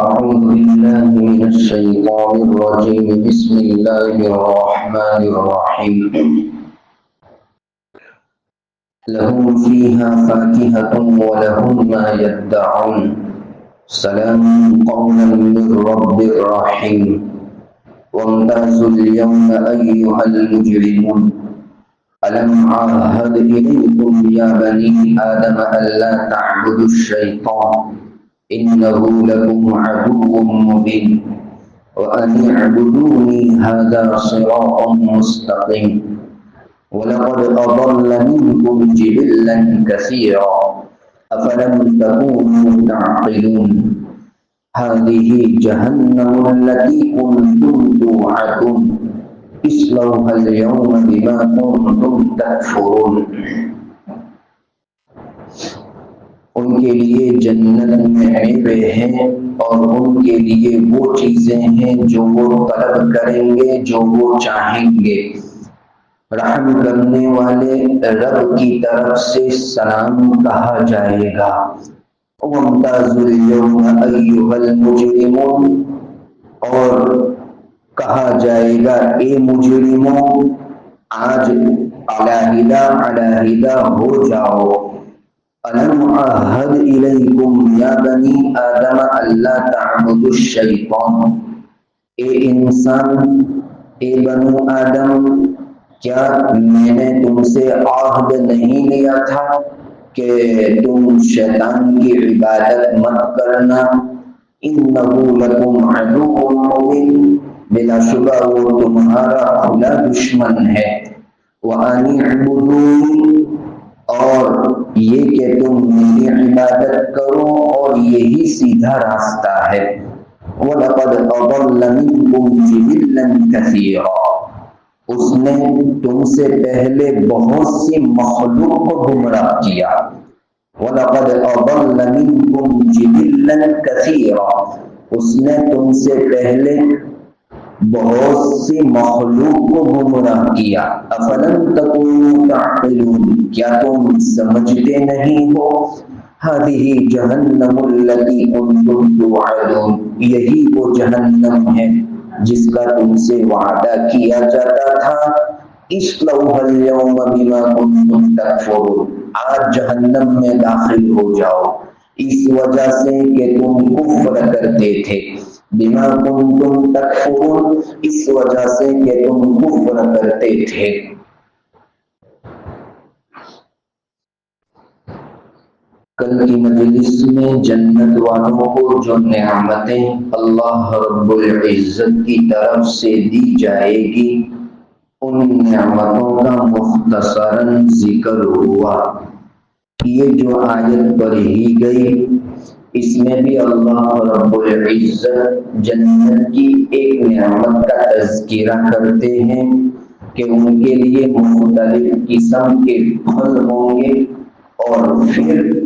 أعوذ بالله من الشيطان الرجيم. بسم الله الرحمن الرحيم. لهم فيها فاكهة ولهم ما يدعون. سلام قولا من رب رحيم. وامتازوا اليوم أيها المجرمون. ألم عاهد إليكم يا بني آدم ألا تعبدوا الشيطان إنه لكم عدو مبين وأن اعبدوني هذا صراط مستقيم ولقد أضل منكم جبلا كثيرا أفلم تكونوا تعقلون هذه جهنم التي كنتم توعدون اصلوها اليوم بما كنتم تكفرون. ان کے لیے جنت میں نعمتیں ہیں اور ان کے لیے وہ چیزیں ہیں جو وہ طلب کریں گے، جو وہ چاہیں گے۔ رحم کرنے والے رب کی طرف سے سلام کہا جائے گا۔ وامتازوا اليوم ایھا المجرمون، اور کہا جائے گا اے مجرموں آج علیحدہ ہو جاؤ۔ ألم عهد إليكم يا بني آدم ألا تعبدوا الشيطان، اے انسان، اے بنو آدم، کیا میں نے تم سے عہد نہیں لیا تھا کہ تم شیطان کی عبادت مت کرنا؟ إنه لكم عدو مبين، بلا شبہ وہ تمہارا کھلا دشمن ہے۔ وأن اعبدوني، اور یہ کہ تم میری عبادت کرو، اور یہی سیدھا راستہ ہے۔ وَلَقَدْ أَضَلَّ مِنْكُمْ جِبِلًّا كَثِيرًا، اس نے تم سے پہلے بہت سی مخلوق کو گمراہ کیا۔ وَلَقَدْ أَضَلَّ مِنْكُمْ جِبِلًّا كَثِيرًا، اس نے تم سے پہلے بہت سی مخلوق کو گمراہ کیا۔ افلم تکونوا تعقلون، کیا تم سمجھتے نہیں ہو؟ هذه جہنم التي كنتم توعدون، یہی وہ جہنم ہے جس کا تم سے وعدہ کیا جاتا تھا۔ اصلوها اليوم بما كنتم تكفرون، آج جہنم میں داخل ہو جاؤ اس وجہ سے کہ تم کفر کرتے تھے۔ بما کنتم تکفرون، اس وجہ سے کہ تم کفر کرتے تھے۔ کل کی مجلس میں جنت والوں کو جو نعمتیں اللہ رب العزت کی طرف سے دی جائے گی، ان نعمتوں کا مختصراً ذکر ہوا۔ یہ جو آیت پڑھی گئی، اس میں بھی اللہ رب العزت جنت کی ایک نعمت کا تذکرہ کرتے ہیں کہ ان کے لیے مختلف قسم کے پھل ہوں گے، اور پھر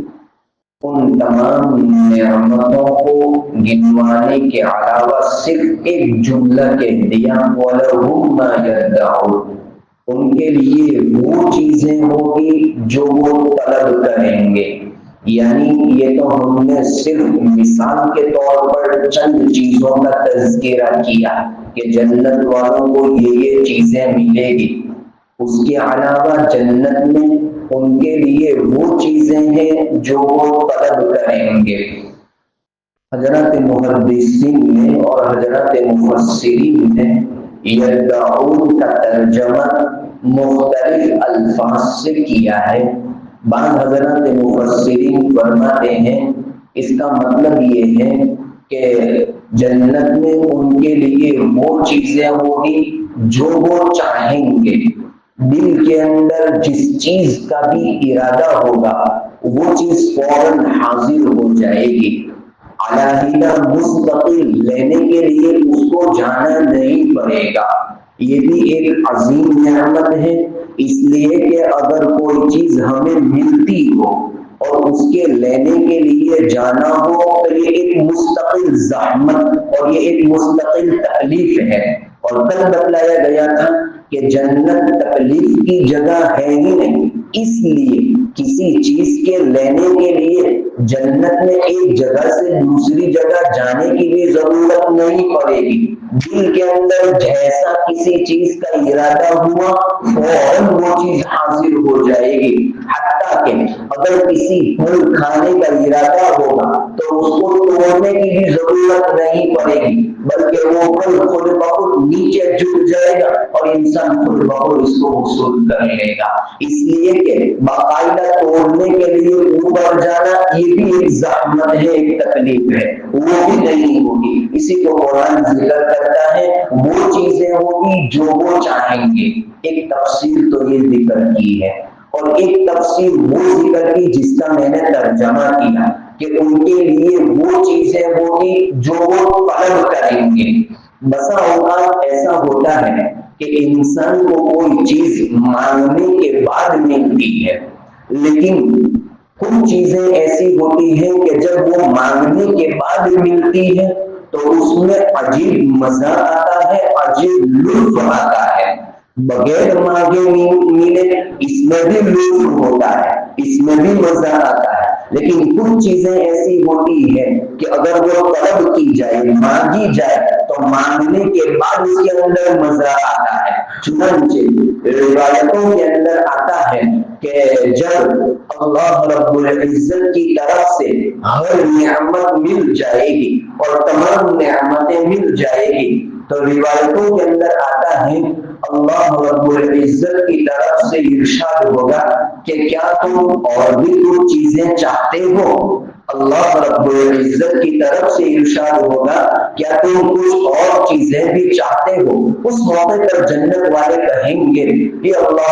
ان تمام نعمتوں کو گنوانے کے علاوہ صرف ایک جملہ کہہ دیا، وَلَهُم مَّا يَدَّعُونَ، ان کے لیے وہ چیزیں ہوگی جو وہ طلب کریں گے۔ یعنی یہ تو ہم نے صرف مثال کے طور پر چند چیزوں کا تذکرہ کیا کہ جنت والوں کو یہ چیزیں ملے گی، اس کے علاوہ جنت میں ان کے لیے وہ چیزیں ہیں جو وہ طلب کریں گے۔ حضرات محدثین نے اور حضرات مفسرین نے یدعون کا ترجمہ مختلف الفاظ سے کیا ہے۔ بعض حضرات مفسرین فرماتے ہیں اس کا مطلب یہ ہے کہ جنت میں ان کے لیے وہ چیزیں ہوگی جو وہ چاہیں گے۔ دل کے اندر جس چیز کا بھی ارادہ ہوگا وہ چیز فوراً حاضر ہو جائے گی۔ علیحدہ مستقل لینے کے لیے اس کو جانا نہیں پڑے گا۔ یہ بھی ایک عظیم نعمت ہے، اس لیے کہ اگر کوئی چیز ہمیں ملتی ہو اور اس کے لینے کے لیے جانا ہو تو یہ ایک مستقل زحمت اور یہ ایک مستقل تکلیف ہے۔ اور کل بتلایا گیا تھا کہ جنت تکلیف کی جگہ ہے ہی نہیں، اس لیے کسی چیز کے لینے کے لیے جنت میں ایک جگہ سے دوسری جگہ جانے کی بھی ضرورت نہیں پڑے گی. دل کے اندر جیسا کسی چیز کا ارادہ ہوا فوراً وہ چیز حاصل ہو جائے گی. حتیٰ کہ اگر کسی پھل کھانے کا ارادہ ہوگا تو اس کو توڑنے کی بھی ضرورت نہیں پڑے گی، بلکہ وہ پھل خود بخود نیچے جھک جائے گا اور انسان خود بخود اس کو حصول کر لے گا. اس لیے کہ باقاعدہ توڑنے کے لیے اوپر جانا یہ بھی ایک زحمت ہے، ایک تکلیف ہے، وہ بھی نہیں ہوگی. اسی کو قرآن ذکر کرتا ہے وہ چیزیں ہوگی جو وہ چاہیں گے. ایک تفصیل تو یہ ذکر کی ہے اور ایک تفصیل وہ ذکر کی جس کا میں نے ترجمہ کیا کہ ان کے لیے وہ چیزیں ہوگی جو وہ طلب کریں گے. بسا اوقات ایسا ہوتا ہے کہ انسان کو کوئی چیز مانگنے کے بعد ملتی ہے، لیکن کچھ چیزیں ایسی ہوتی ہیں کہ جب وہ مانگنے کے بعد ملتی ہے تو اس میں عجیب مزہ آتا ہے، عجیب لطف آتا ہے. بغیر مانگے ملے اس میں بھی لطف ہوتا ہے، اس میں بھی مزہ آتا ہے. لیکن کچھ چیزیں ایسی ہوتی ہیں کہ اگر وہ طلب کی جائے، مانگی جائے تو مانگنے کے بعد اس کے اندر مزہ آتا ہے. چنانچہ روایتوں کے اندر آتا ہے کہ جب اللہ رب العزت کی طرف سے ہر نعمت مل جائے گی اور تمام نعمتیں مل جائے گی تو روایتوں کے اندر آتا ہے اللہ رب العزت کی طرف سے ارشاد ہوگا کہ کیا تم اور بھی کچھ چیزیں چاہتے ہو. اللہ رب العزت کی طرف سے ارشاد ہوگا کیا تم کچھ اور چیزیں بھی چاہتے ہو. اس موقع پر جنت والے کہیں گے کہ اللہ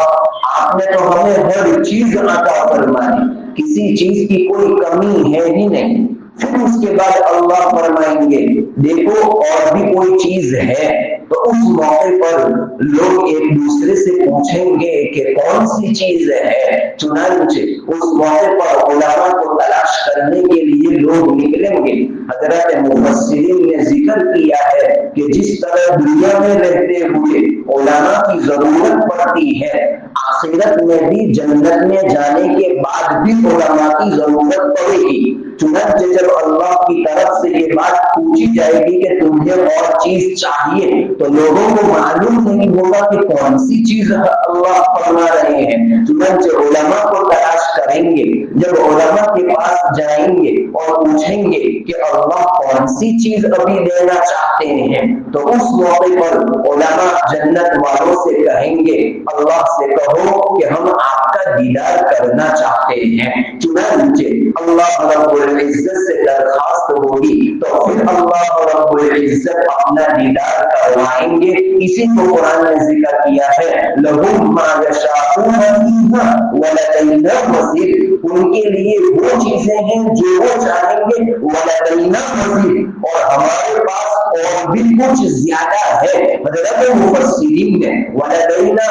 آپ نے تو ہمیں ہر چیز عطا فرمائی، کسی چیز کی کوئی کمی ہے ہی نہیں. پھر اس کے بعد اللہ فرمائیں گے دیکھو اور بھی کوئی چیز ہے. تو اس موقع پر لوگ ایک دوسرے سے پوچھیں گے کہ کون سی چیز ہے. چنانچہ اس موقع پر علماء کو تلاش کرنے کے لیے لوگ نکلیں گے. حضرت مفسرین نے ذکر کیا ہے کہ جس طرح دنیا میں رہتے ہوئے علماء کی ضرورت پڑتی ہے، آخرت میں بھی جنت میں جانے کے بعد بھی علماء کی ضرورت پڑے گی. چنانچہ جب اللہ کی طرف سے یہ بات پوچھی جائے گی کہ تمہیں اور چیز چاہیے تو لوگوں کو معلوم نہیں ہوگا کہ کون سی چیز اللہ فرما رہے ہیں. چنانچہ علماء کو تلاش کریں گے. جب علماء کے پاس جائیں گے اور پوچھیں گے کہ اللہ کون سی چیز ابھی لینا چاہتے ہیں تو اس موقع پر علماء جنت والوں سے کہیں گے اللہ سے کہو کہ ہم آپ کا دیدار کرنا چاہتے ہیں. چنانچہ اللہ رب العزت سے درخواست ہوگی تو پھر اللہ رب العزت اپنا دیدار کروائیں گے. اسی کو قرآن نے ذکر کیا ہے لَهُمْ مَا يَشَاءُونَ فِيهَا وَلَدَيْنَا مَزِيدٌ. ان کے لیے وہ چیزیں ہیں جو وہ چاہیں گے وَلَدَيْنَا مَزِيدٌ، اور ہمارے پاس اور بھی کچھ زیادہ ہے. حضرت مفسرین نے وَلَدَيْنَا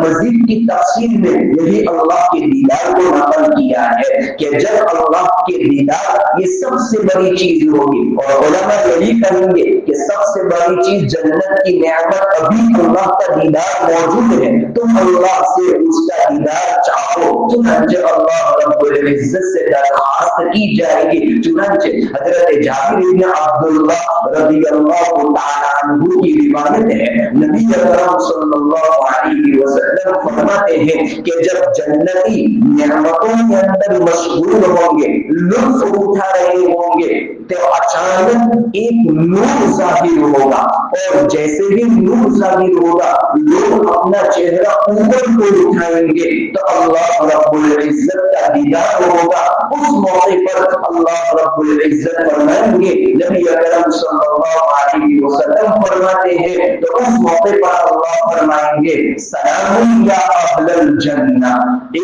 مَزِيدٌ کی تفسیر میں یہی اللہ کے دیدار کو نقل کیا ہے کہ جب اللہ کے دیدار یہ سب سے بڑی چیز ہوگی. اور علماء یہی کہیں گے کہ سب سے بڑی چیز جنت کی نعمت ابھی اللہ کا دیدار موجود ہے، تم اللہ سے اس کا دیدار چاہو. چنانچہ اللہ رب العزت سے درخواست کی جائے گی. چنانچہ حضرت جابر بن عبداللہ رضی اللہ تعالیٰ عنہ کی روایت ہے نبی اکرم صلی اللہ علیہ وسلم فرماتے ہیں کہ جب جنتی نعمتوں کے اندر مشغول ہوں گے، لطف اٹھا رہے ہوں گے تو اچانک ایک نور ظاہر ہوگا اور جیسے ہی نور ظاہر ہوگا لوگ اپنا چہرہ اوپر کو اٹھائیں گے تو اللہ رب العزت کا دیدار ہوگا. اس موقع پر اللہ رب العزت فرمائیں گے نبی اکرم صلی اللہ علیہ وسلم فرماتے ہیں تو اس موقع پر اللہ فرمائیں گے سلام یا اہل الجنہ، اے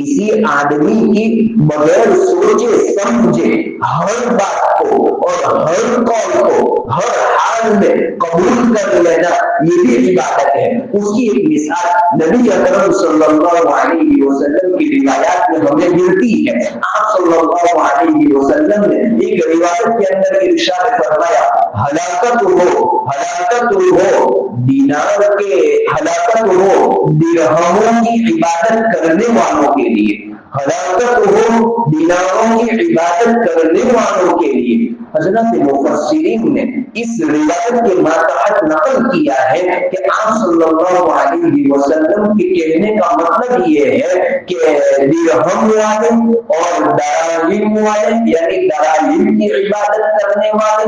کسی آدمی کی بغیر سوچے سمجھے ہر بات کو اور ہر قول کو ہر حال میں قبول کر لینا یہ بھی عبادت ہے. اس کی ایک مثال نبی اکرم صلی اللہ علیہ وسلم کی روایات میں ہمیں ملتی ہے. آپ صلی اللہ علیہ وسلم نے ایک روایت کے اندر ارشاد فرمایا ہلاکت ہو دینار کے ہلاکت ہو درہموں کی عبادت کرنے والوں کے لیے ہلاکت ہو دیناروں کی عبادت کرنے والوں کے لیے. حضرت مفسرین نے اس روایت کے ماتحت نقل کیا ہے کہ آپ صلی اللہ علیہ وسلم کے کہنے کا مطلب یہ ہے کہ درہم والے اور دراہم والے یعنی دراہم کی عبادت کرنے والے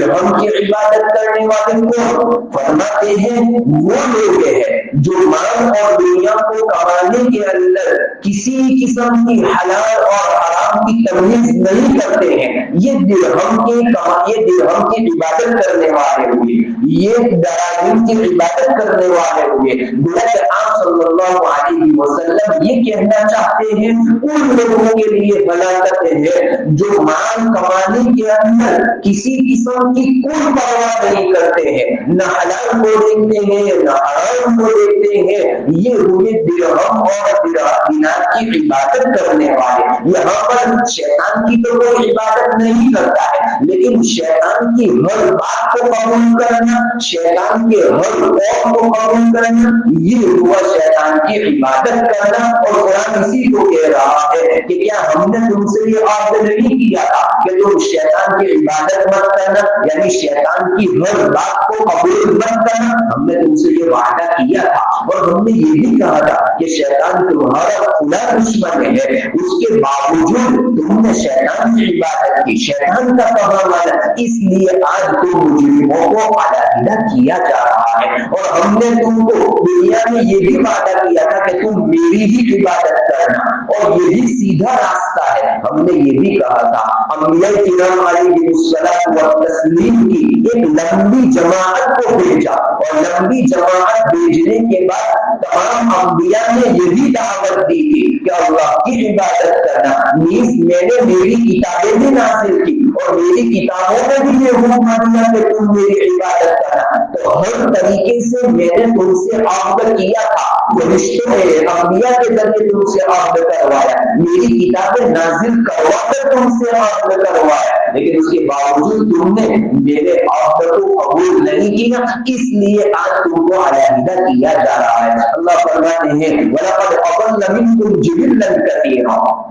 درہم کی عبادت کرنے والے کون؟ فرماتے ہیں وہ لوگ ہیں جو مال اور دنیا کو کمانے کے اندر کسی قسم کی حلال اور حرام کی تمیز نہیں کرتے ہیں. یہ درہم کی عبادت کرنے والے ہوئے, یہ دراہم کی عبادت کرنے والے ہوئے. گویا کہ آپ صلی اللہ علیہ وسلم یہ کہنا چاہتے ہیں ان لوگوں کے لیے ہلاکت ہے جو مال کمانے کے اندر کسی قسم کی کوئی پرواہ نہیں کرتے ہیں, نہ حلال کو دیکھتے ہیں نہ حرام کو دیکھتے ہیں. یہ ہوئے درہم اور دینار کی عبادت کرنے والے. یہاں پر شیطان کی تو کوئی عبادت نہیں کرتا ہے, لیکن شیطان کی ہر بات کو قبول کرنا, شیطان کے ہر قول کو قبول کرنا, یہ ہوا شیطان کی عبادت کرنا. اور قرآن اسی کو کہہ رہا ہے کہ کیا ہم نے تم سے یہ عہد نہیں کیا تھا کہ تم شیطان کی عبادت مت کرنا, یعنی شیطان کی ہر بات کو قبول مت کرنا. ہم نے تم سے یہ وعدہ کیا تھا اور ہم نے یہ بھی کہا تھا کہ شیطان تمہارا کھلا دشمن ہے, اس کے باوجود تم نے شیطان کی عبادت کی, شیطان کا کہا مانا. اس لیے آج تم مجرموں کو علیحدہ کیا جا رہا ہے. اور ہم نے تم کو دنیا میں یہ بھی وعدہ کیا تھا کہ تم میری ہی عبادت کرنا اور یہی سیدھا راستہ ہے. ہم نے یہ بھی کہا تھا انبیاء کرام علیہ الصلوۃ والتسلیم کی ایک لمبی جماعت کو بھیجا اور لمبی جماعت بھیجنے کے بعد تمام انبیاء نے یہی دعوت دی تھی کہ اللہ کی عبادت کرنا. نیز میں نے میری کتابیں بھی نازل کی اور میری کتابوں میں بھی یہ حکم دیا کہ تم میری عبادت کرنا. تو ہر طریقے سے میں نے تم سے عہد کیا تھا, فرشتوں نے انبیاء کے ذریعے تم سے عہد کروایا, میری کتابیں نازل کروا کر تم سے عہد کروایا, لیکن اس کے باوجود تم نے میرے عہد کو قبول نہیں کیا. اس لیے آج تم کو علیحدہ کیا جا رہا ہے. اللہ فرماتے ہیں وَلَقَدْ أَضَلَّ مِنْكُمْ جِبِلًّا كَثِيرًا.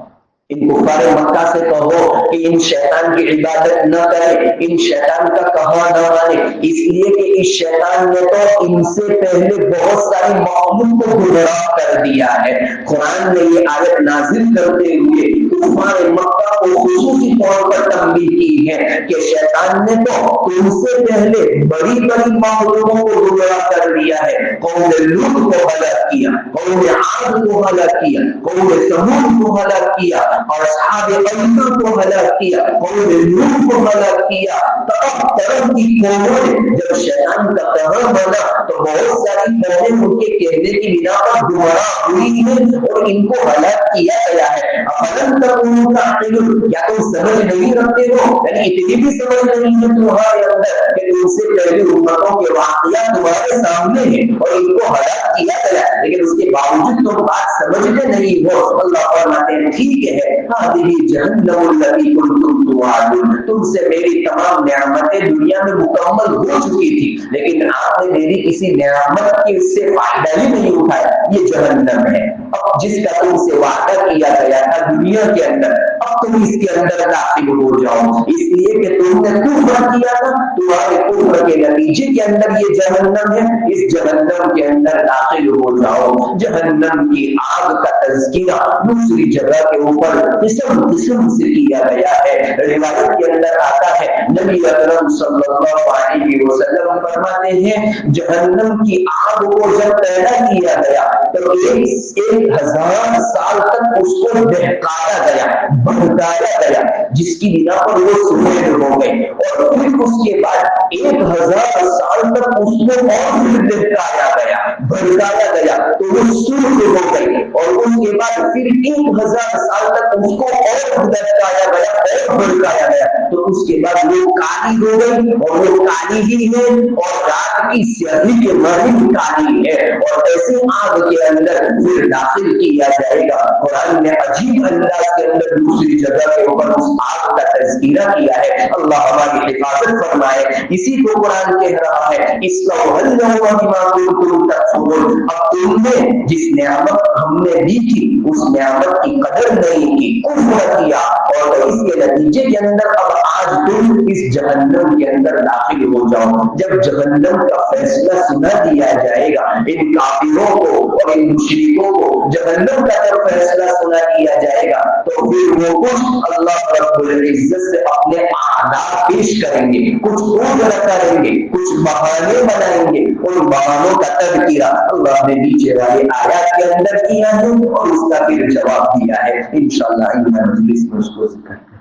ان کفار مکہ سے کہو کہ ان شیطان کی عبادت نہ کرے, ان شیطان کا کہا نہ مانے, اس لیے کہ اس شیطان نے تو ان سے پہلے بہت ساری قوموں کو گمراہ کر دیا ہے. قرآن نے یہ آیت نازل کرتے ہوئے کفار مکہ کو خصوصی طور پر تنبیہ کی ہے کہ شیطان نے تو ان سے پہلے بڑی بڑی قوموں کو گمراہ کر دیا ہے. قوم لوط کو ہلاک کیا, قوم عاد کو ہلاک کیا, قوم ثمود کو ہلاک کیا اور اصحاب ایوب کو ہلاک کیا, قوم نوح کو ہلاک کیا. طرف طرف کی قوموں نے جب شیطان کا کہا مانا تو بہت ساری قومیں ان کے کہنے کی بنا پر گمراہ ہوئی ہیں اور ان کو ہلاک کیا گیا ہے. افلم تکونوا تعقلون, کیا تم سمجھ نہیں رکھتے ہو, یعنی اتنی بھی سمجھ نہیں ہے تمہارے اندر کہ تم سے پہلے امتوں کے واقعات تمہارے سامنے ہیں اور ان کو ہلاک کیا گیا, لیکن اس کے باوجود تم بات سمجھتے نہیں ہو. اللہ فرماتے ہیں ٹھیک ہے, هذه جہنم التي كنتم توعدون, تم سے میری تمام نعمتیں دنیا میں مکمل ہو چکی تھی لیکن آپ نے میری کسی نعمت کی اس سے فائدہ ہی نہیں اٹھایا. یہ جہنم ہے اب جس کا تم سے وعدہ کیا گیا تھا دنیا کے اندر, اب تم اس کے اندر داخل ہو جاؤ, اس لیے کہ تم نے کفر کیا تھا, تمہارے کفر کے نتیجے کے اندر یہ جہنم ہے, اس جہنم کے اندر داخل ہو جاؤ. جہنم کی آگ کا تذکرہ دوسری جگہ کے اوپر قسم قسم سے کیا گیا ہے. روایت کے اندر آتا ہے نبی اکرم صلی اللہ علیہ وسلم فرماتے ہیں جہنم کی آگ کو جب پیدا کیا گیا تو 1000 سال تک اس کو دہکایا گیا, بھڑکایا گیا, جس کی بنا پر وہ سفید ہو گئے اور پھر اس کے بعد 1000 سال تک اس کو اور پھر دہکایا گیا, بھڑکایا گیا تو وہ سرخ ہو گئی، اور اس کے بعد پھر 1000 سال تک اس کو اور بھڑکایا گیا اور بھڑکایا گیا، تو اس کے بعد وہ کالی ہو گئی، اور وہ کالی ہی ہے، اور رات کی سیاہی کے مانند کالی ہے، اور ایسے آگ کے اندر پھر داخل کیا جائے گا۔ قرآن نے عجیب انداز کے اندر دوسری جگہ کے اوپر اس آگ کا تذکرہ کیا ہے۔ اللہ ہماری حفاظت فرمائے۔ اسی کو قرآن کہہ رہا ہے اب تم نے جس نعمت ہم نے دی تھی اس نعمت کی قدر نہیں کی، کفر کیا، اور اس کے نتیجے کے اندر اب آج تم اس جہنم کے اندر داخل ہو جاؤ۔ جب جہنم کا فیصلہ سنا دیا جائے گا، ان کافروں کو اور ان مشرکوں کو جہنم کا جب فیصلہ سنا دیا جائے گا تو پھر وہ کچھ اللہ رب العزت سے اپنے اعداد پیش کریں گے، کچھ عذر کریں گے، کچھ بہانے بنائیں گے، ان بہانوں کا تذکرہ اللہ نے نیچے والے آیات کے اندر کیا ہے اور اس کا پھر جواب دیا ہے۔ انشاءاللہ ان مجلس میں اس کو ذکر